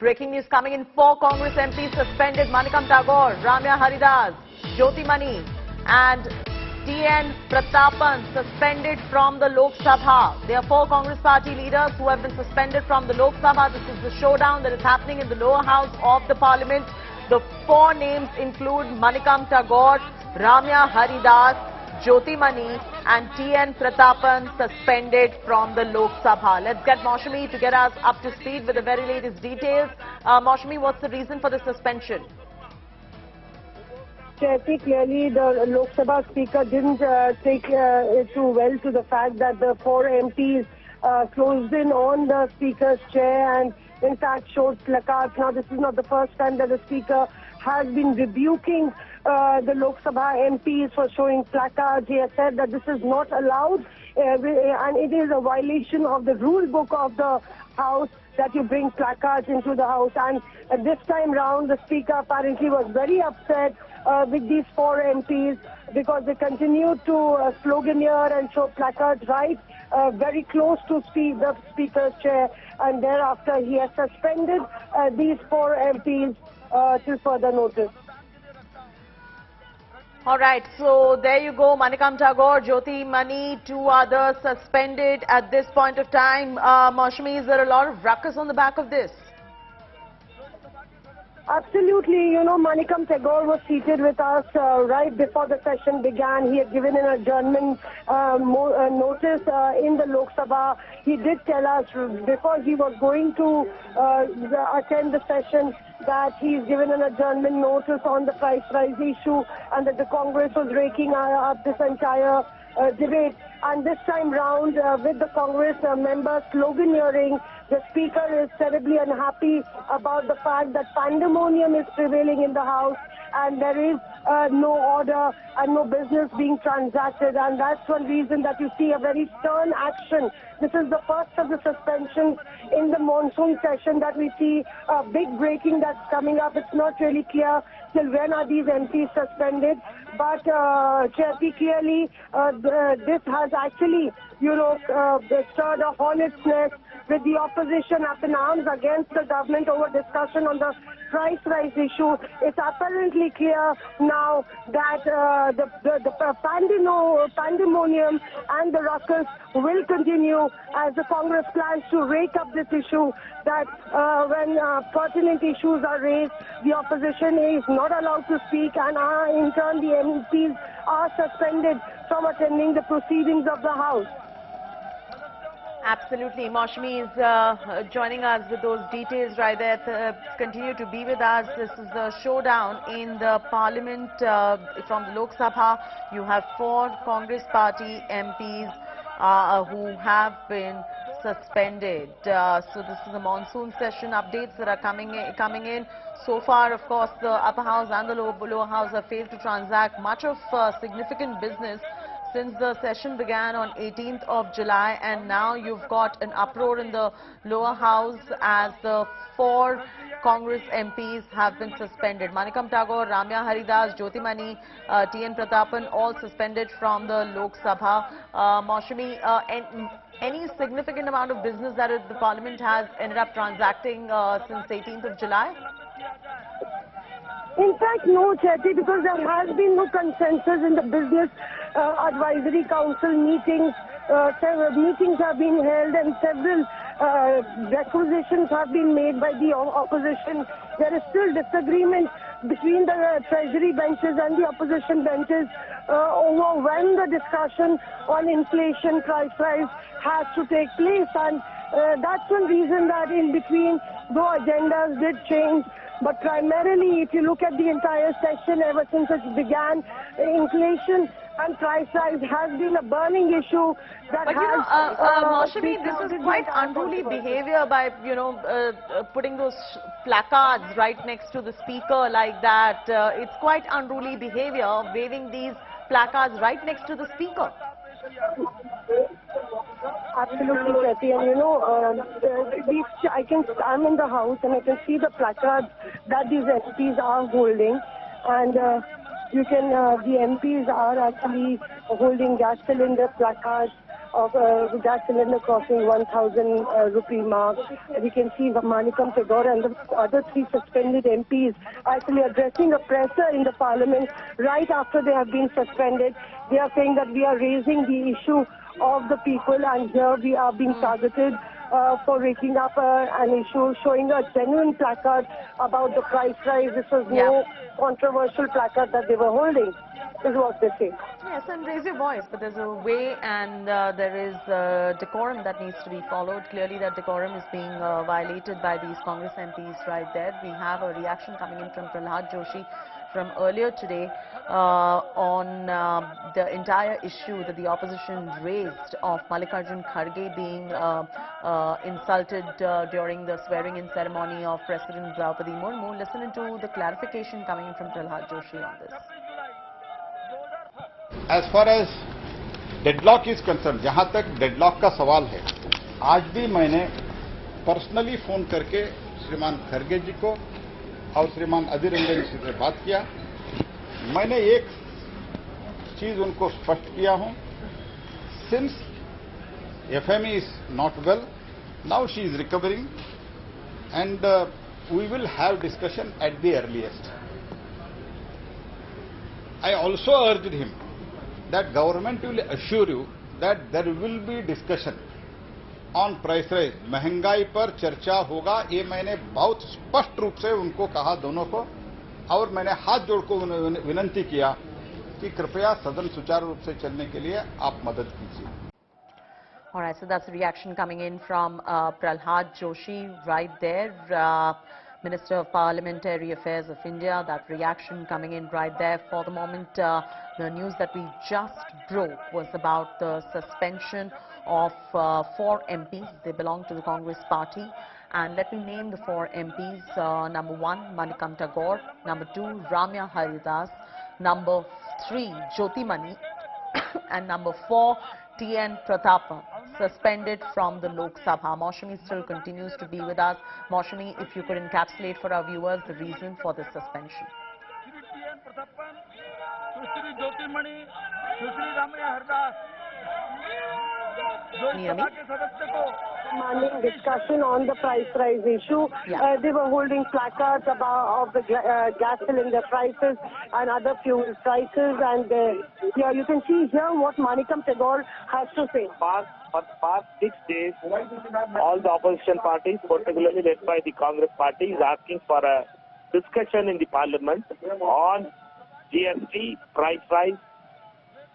Breaking news coming in. 4 Congress MPs suspended. Manickam Tagore, Ramya Haridas, Jothimani and Prathapan suspended from the Lok Sabha. There are 4 Congress party leaders who have been suspended from the Lok Sabha. This is the showdown that is happening in the lower house of the Parliament. The 4 names include Manickam Tagore, Ramya Haridas, Jothimani and Prathapan suspended from the Lok Sabha. Let's get Moshmi to get us up to speed with the very latest details. Moshmi, what's the reason for the suspension? Clearly, the Lok Sabha Speaker didn't take it too well to the fact that the 4 MPs closed in on the Speaker's chair and in fact showed placards. Now, this is not the first time that the Speaker has been rebuking the Lok Sabha MPs for showing placards. He has said that this is not allowed and it is a violation of the rule book of the House that you bring placards into the House. And this time round, the Speaker apparently was very upset with these 4 MPs because they continue to sloganeer and show placards right very close to the Speaker's chair, and thereafter he has suspended these 4 MPs till further notice. All right, so there you go. Manickam Tagore, Jothimani, 2 others suspended at this point of time. Moshmi, is there a lot of ruckus on the back of this? Absolutely. You know, Manickam Tagore was seated with us right before the session began. He had given an adjournment notice in the Lok Sabha. He did tell us before he was going to attend the session that he's given an adjournment notice on the price rise issue and that the Congress was raking up this entire debate. And this time round, with the Congress members sloganeering, the Speaker is terribly unhappy about the fact that pandemonium is prevailing in the House and there is no order and no business being transacted. And that's one reason that you see a very stern action. This is the first of the suspensions in the monsoon session that we see a big breaking that's coming up. It's not really clear till when are these MPs suspended. But clearly, this has actually, stirred a hornet's nest with the opposition up in arms against the government over discussion on the price rise issue. It's apparently clear now that the pandemonium and the ruckus will continue as the Congress plans to rake up this issue, that when pertinent issues are raised, the opposition is not allowed to speak, and in turn the MPs are suspended from attending the proceedings of the House. Absolutely. Moshmi is joining us with those details right there. Continue to be with us. This is the showdown in the Parliament from the Lok Sabha. You have 4 Congress party MPs who have been suspended. So this is the monsoon session updates that are coming in. So far, of course, the upper house and the lower house have failed to transact much of significant business since the session began on 18th of July, and now you've got an uproar in the lower house as the 4 Congress MPs have been suspended. Manickam Tagore, Ramya Haridas, Jothimani, Prathapan all suspended from the Lok Sabha. Moshmi, any significant amount of business that the Parliament has ended up transacting since 18th of July? In fact, no, Chetty, because there has been no consensus in the Business Advisory Council meetings. Several meetings have been held and several requisitions have been made by the opposition. There is still disagreement between the Treasury benches and the opposition benches over when the discussion on inflation, price rise has to take place. And that's one reason that in between, though agendas did change, but primarily, if you look at the entire session ever since it began, inflation and price rise has been a burning issue that Moshmi, this is quite unruly behavior by, putting those placards right next to the Speaker like that. It's quite unruly behavior, waving these placards right next to the Speaker. Absolutely, Prati. And I'm in the House and I can see the placards that these MPs are holding, and the MPs are actually holding gas cylinder placards, of gas cylinder crossing 1,000 rupee mark. We can see Manickam Tagore and the other 3 suspended MPs actually addressing a presser in the Parliament right after they have been suspended. They are saying that we are raising the issue of the people, and here we are being targeted for raking up an issue, showing a genuine placard about the price rise. This was no controversial placard that they were holding, is what they say. Yes, and raise your voice, but there's a way and there is decorum that needs to be followed. Clearly that decorum is being violated by these Congress MPs right there. We have a reaction coming in from Pralhad Joshi from earlier today on the entire issue that the opposition raised of Mallikarjun Kharge being insulted during the swearing-in ceremony of President Draupadi Murmu. Listen to the clarification coming in from Pralhad Joshi on this. As far as deadlock is concern, जहां तक deadlock का सवाल है, आज भी मैंने personally phone करके श्रीमान खरगे जी को और श्रीमान अधीर रंजन जी से बात किया। मैंने एक चीज उनको स्पष्ट किया हूं, since FME is not well, now she is recovering and we will have discussion at the earliest. I also urged him that government will assure you that there will be discussion on price rise, महंगाई पर चर्चा होगा। ये मैंने बहुत स्पष्ट रूप से उनको कहा, दोनों को, और मैंने हाथ जोड़ को विनंती किया कि कृपया सदन सुचारू रूप से चलने के लिए आप मदद कीजिए। All right, so that's the reaction coming in from Pralhad Joshi right there. Minister of Parliamentary Affairs of India, that reaction coming in right there. For the moment, the news that we just broke was about the suspension of 4 MPs. They belong to the Congress party. And let me name the 4 MPs. Number 1, Manickam Tagore. Number 2, Ramya Haridas. Number 3, Jothimani. And number 4, TN Prathapan, suspended from the Lok Sabha. Moshami still continues to be with us. Moshami, if you could encapsulate for our viewers the reason for this suspension. TN Prathapan, Jothimani, Ramya Haridas. Demanding discussion on the price rise issue. They were holding placards of the gas cylinder prices and other fuel prices. And here you can see here what Manickam Tagore has to say. For the past 6 days, all the opposition parties, particularly led by the Congress party, is asking for a discussion in the Parliament on GST, price rise,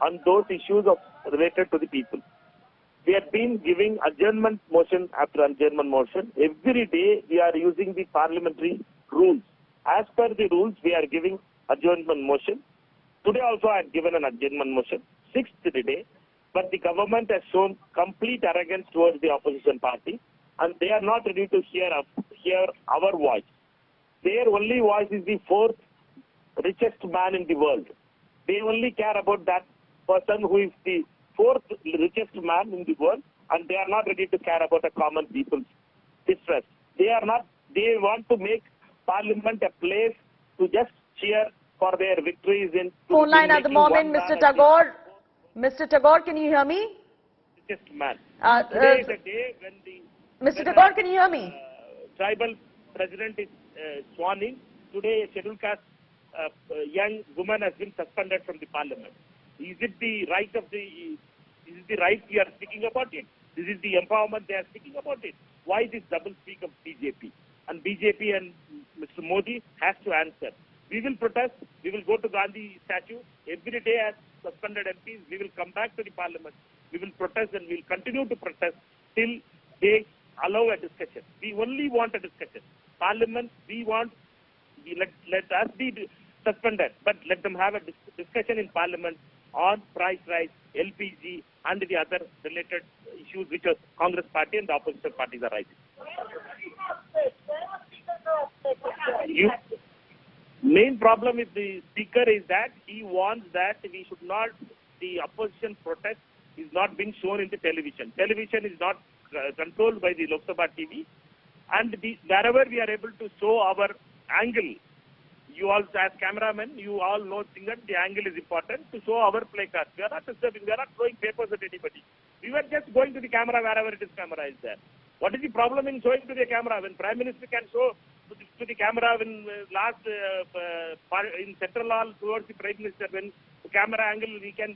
on those issues related to the people. We have been giving adjournment motion after adjournment motion. Every day we are using the parliamentary rules. As per the rules, we are giving adjournment motion. Today also I have given an adjournment motion, 6th day. But the government has shown complete arrogance towards the opposition party, and they are not ready to hear our voice. Their only voice is the 4th richest man in the world. They only care about that person who is the 4th richest man in the world, and they are not ready to care about a common people's distress. They want to make Parliament a place to just cheer for their victories in phone line at the moment, Mr. Tagore. Mr. Tagore, can you hear me? Richest man. Today is the day when the Mr. Tagore, can you hear me? Tribal president is sworn in. Today, a scheduled caste young woman has been suspended from the Parliament. Is it the right we are speaking about it? This is the empowerment they are speaking about it. Why this double speak of BJP? And BJP and Mr. Modi has to answer. We will protest. We will go to Gandhi statue every day as suspended MPs. We will come back to the Parliament. We will protest, and we will continue to protest till they allow a discussion. We only want a discussion. Parliament, let us be suspended, but let them have a discussion in Parliament on price rise, LPG, and the other related issues which are Congress party and the opposition parties are raising. Main problem with the speaker is that he wants that we should not, the opposition protest is not being shown in the television. Television is not controlled by the Lok Sabha TV, and wherever we are able to show our angle, you all as cameramen, you all know that the angle is important to show our placards. We are not disturbing, we are not throwing papers at anybody. We were just going to the camera wherever it is camera is there. What is the problem in showing to the camera when Prime Minister can show to the camera when in Central Hall towards the Prime Minister, when the camera angle he can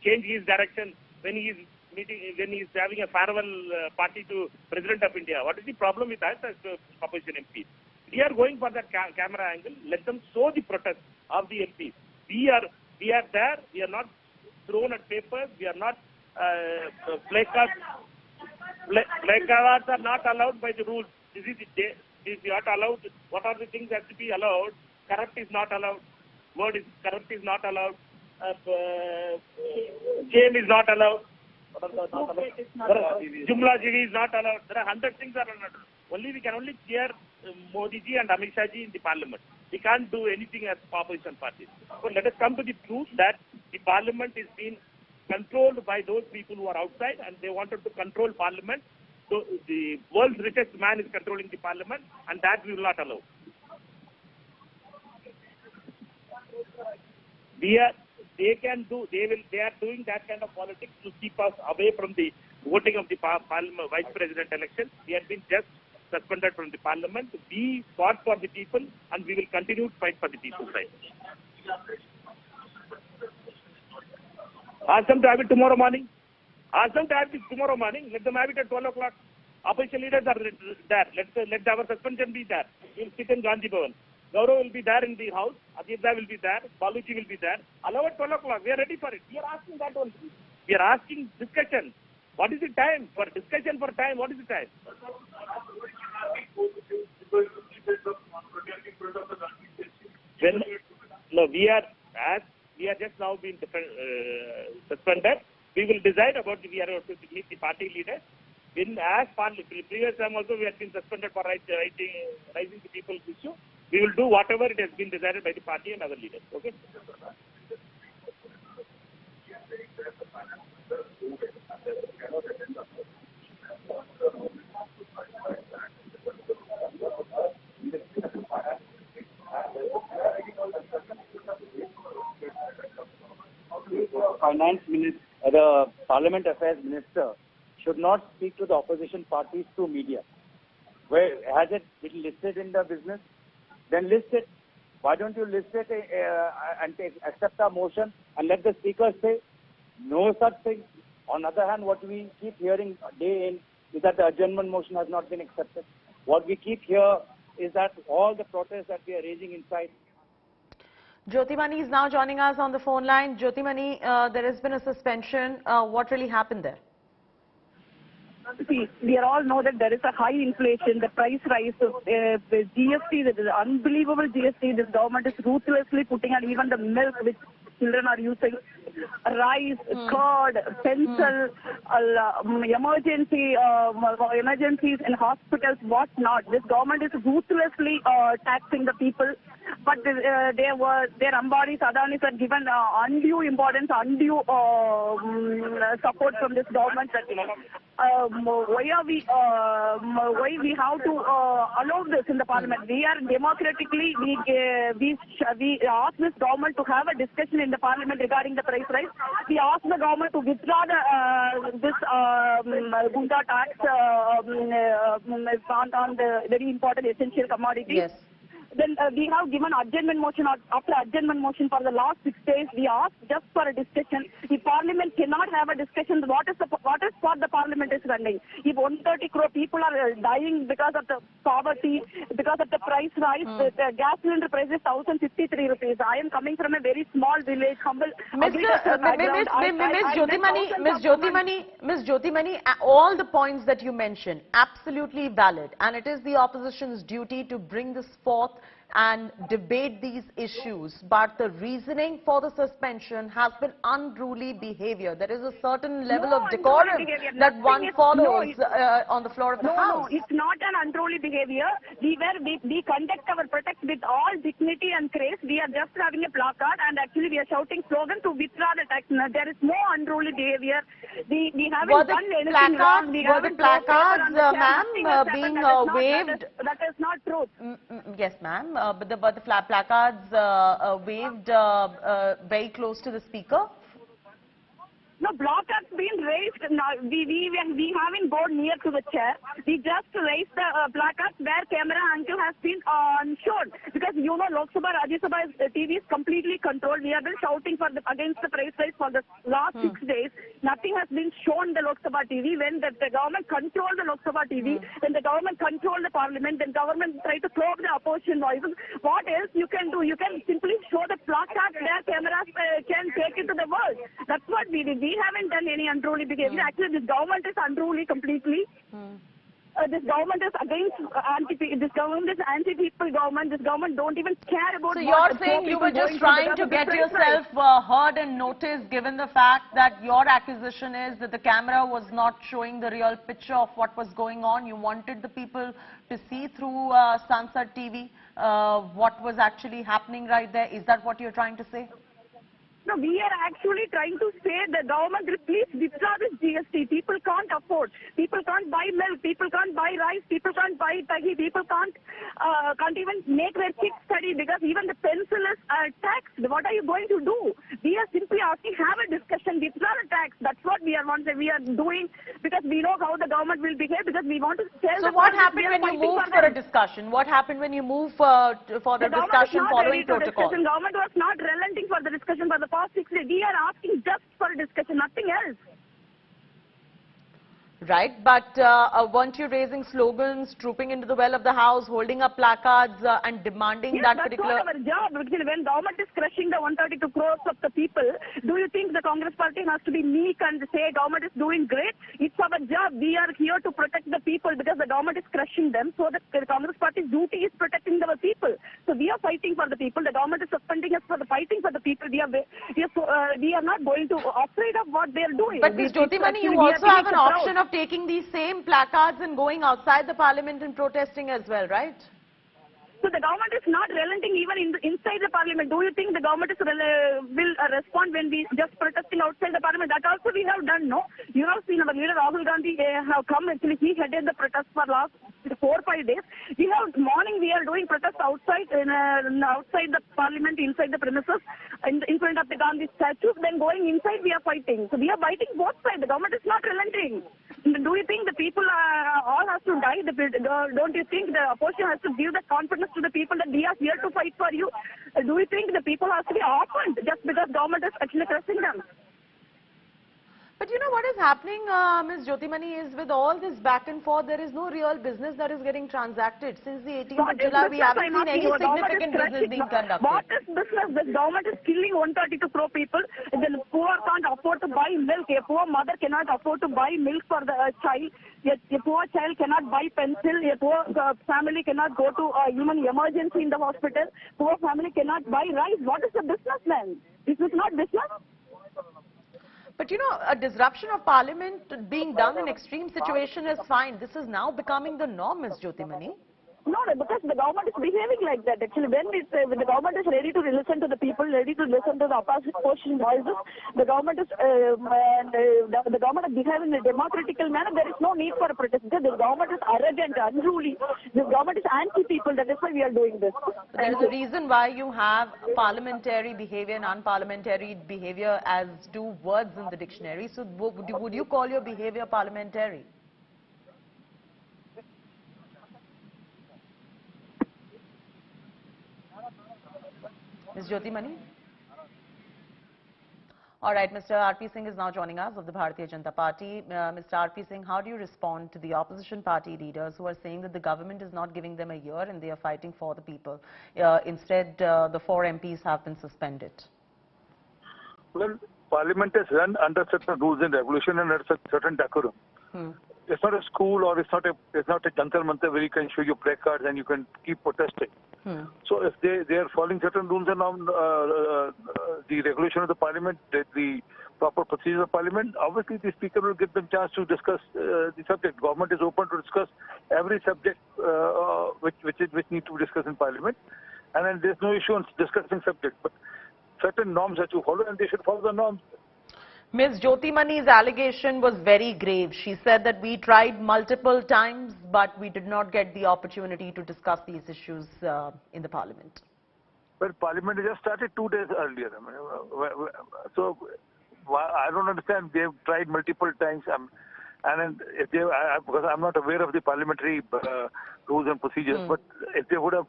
change his direction when he is meeting, when he is having a farewell party to President of India. What is the problem with us as opposition MPs? We are going for that camera angle. Let them show the protest of the MPs. We are there. We are not thrown at papers. We are not placards. Placards are not allowed by the rules. This is not allowed. What are the things that have to be allowed? Corrupt is not allowed. Corrupt is not allowed. Shame is not allowed. Jumla jigi is not allowed. There are 100 things that are not allowed. We can only cheer Modi ji and Amit Shah ji in the parliament. We can't do anything as opposition parties. So let us come to the truth that the parliament is being controlled by those people who are outside, and they wanted to control parliament. So the world's richest man is controlling the parliament, and that we will not allow. They are doing that kind of politics to keep us away from the voting of the parliament vice president election. We have been just suspended from the parliament. We fought for the people, and we will continue to fight for the people's rights. Ask them to have it tomorrow morning. Ask them to have it tomorrow morning. Let them have it at 12 o'clock. Opposition leaders are there. Let our suspension be there. We will sit in Gandhi Bhavan. Gaurav will be there in the house. Aditya will be there. Baluji will be there. Allow at 12 o'clock. We are ready for it. We are asking that only. We are asking discussion. What is the time? For discussion for time, what is the time? We are just now being suspended. We will decide about we are to meet the party leaders. As previous time also we have been suspended for raising the people's issue. We will do whatever it has been decided by the party and other leaders. Okay. Finance Minister, the Parliament Affairs Minister should not speak to the opposition parties through media. Where has it been listed in the business? Then list it. Why don't you list it and accept our motion and let the speaker say no such thing? On the other hand, what we keep hearing day in is that the adjournment motion has not been accepted. What we keep here is that all the protests that we are raising inside. Jothimani is now joining us on the phone line. Jothimani, there has been a suspension. What really happened there? See, we all know that there is a high inflation, the price rise of the GST, that is unbelievable GST. This government is ruthlessly putting on even the milk which children are using, rice, curd, pencil, emergencies in hospitals, what not. This government is ruthlessly taxing the people. But their Ambanis, Adanis are given undue importance, undue support from this government. Why we have to allow this in the parliament? We are democratically, we ask this government to have a discussion in the parliament regarding the price rise. We ask the government to withdraw this Gunda tax on the very important essential commodities. Yes. Then we have given adjournment motion. After adjournment motion for the last 6 days, we asked just for a discussion. The parliament cannot have a discussion. What is for the parliament is running? If 130 crore people are dying because of the poverty, because of the price rise, the gas cylinder price is 1,053 rupees. I am coming from a very small village, humble. Miss Jothimani, all the points that you mentioned, absolutely valid. And it is the opposition's duty to bring this forth and debate these issues, but the reasoning for the suspension has been unruly behavior. There is a certain level of decorum that one follows on the floor of the House. No, it's not an unruly behavior. We conduct our protest with all dignity and grace. We are just having a placard and actually we are shouting slogan to withdraw the tax. There is no unruly behavior. We haven't done anything wrong. Were the placards, ma'am, being waved? That is not true. Yes, ma'am. ma'am. But the placards waved very close to the speaker. No, block has been raised. Now, we haven't gone near to the chair. We just raised the placards where camera angle has been shown. Because you know, Lok Sabha, Rajya Sabha TV is completely controlled. We have been shouting against the price rise for the last 6 days. Nothing has been shown the Lok Sabha TV. When the government controlled the Lok Sabha TV, when the government controlled the parliament, then government tried to clog the opposition voices. What else you can do? You can simply show the placards where cameras can take it to the world. That's what we did. We haven't done any unruly behavior. Actually, this government is unruly completely. This government is against this government is anti-people government. This government don't even care about. So you're saying you were just trying to get yourself heard and noticed, given the fact that your accusation is that the camera was not showing the real picture of what was going on. You wanted the people to see through Sansad TV what was actually happening right there. Is that what you're trying to say? No, we are actually trying to say the government will please withdraw this GST. People can't afford. People can't buy milk. People can't buy rice. People can't buy tahi. People can't even make their kids study because even the pencil is taxed. What are you going to do? We are simply asking, have a discussion, withdraw the tax. That's what we are doing because we know how the government will behave because we want to tell. So what happened when you moved for a discussion? What happened when you moved for the discussion following protocol? The government was not relenting for the discussion for the past 6 days. We are asking just for a discussion, nothing else. Right, but weren't you raising slogans, trooping into the well of the house, holding up placards and demanding that particular... Yes, that's not our job. When government is crushing the 132 crores of the people, do you think the Congress party has to be meek and say government is doing great? It's our job. We are here to protect the people because the government is crushing them. So the Congress party's duty is protecting our people. So we are fighting for the people. The government is suspending us for the fighting for the people. We are not going to afraid of what they are doing. But Ms. Jothimani, you also have an option of taking these same placards and going outside the parliament and protesting as well, right? So the government is not relenting even inside the parliament. Do you think the government will respond when we just protesting outside the parliament? That also we have done, no? You have seen our leader Rahul Gandhi have come. Actually, he headed the protest for last 4 or 5 days. Morning we are doing protest outside outside the parliament, inside the premises, in front of the Gandhi statue. Then going inside we are fighting. So we are fighting both sides. The government is not relenting. Do you think the people all have to die? Don't you think the opposition has to give the confidence to the people that we are here to fight for you? Do you think the people have to be opened just because government is actually crushing them? But you know what is happening, Ms. Jothimani, is with all this back and forth, there is no real business that is getting transacted. Since the 18th of July, we haven't seen any significant business being conducted. What is business? The government is killing 132 crore people. The poor can't afford to buy milk. A poor mother cannot afford to buy milk for the child. A poor child cannot buy pencil. A poor family cannot go to human emergency in the hospital. Poor family cannot buy rice. What is the business then? Is this not business? But you know, a disruption of parliament being done in extreme situation is fine. This is now becoming the norm, Ms. Jothimani. No, because the government is behaving like that. Actually, when the government is ready to listen to the people, ready to listen to the opposition voices, the government is the government is behaving in a democratical manner. There is no need for a protest. The government is arrogant, unruly. The government is anti-people. That is why we are doing this. But there is a reason why you have parliamentary behavior and unparliamentary behavior as two words in the dictionary. So, would you call your behavior parliamentary? Ms. Jothimani? All right, Mr. R.P. Singh is now joining us of the Bharatiya Janata Party. Mr. R.P. Singh, how do you respond to the opposition party leaders who are saying that the government is not giving them a year and they are fighting for the people? Instead, the 4 MPs have been suspended. Well, Parliament is run under certain rules and regulation and under certain decorum. It's not a school or it's not a Jantar Mantar where you can show your placards and you can keep protesting. So if they are following certain rules and the regulation of the Parliament, the proper procedure of Parliament, obviously the Speaker will give them chance to discuss the subject. Government is open to discuss every subject which need to be discussed in Parliament, and then there's no issue on discussing subject. But certain norms have to follow, and they should follow the norms. Ms. Jothimani's allegation was very grave. She said that we tried multiple times, but we did not get the opportunity to discuss these issues in the Parliament. But Parliament just started 2 days earlier. So I don't understand. They've tried multiple times. And if they, because I'm not aware of the parliamentary rules and procedures, but if they would have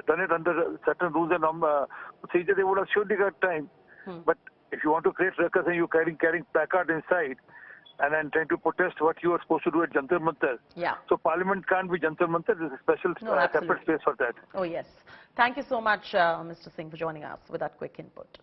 done it under certain rules and procedures, they would have surely got time. But if you want to create ruckus and you're carrying placard inside and then trying to protest what you are supposed to do at Jantar Mantar. Yeah. So Parliament can't be Jantar Mantar. There's a special separate space for that. Oh, yes. Thank you so much, Mr. Singh, for joining us with that quick input.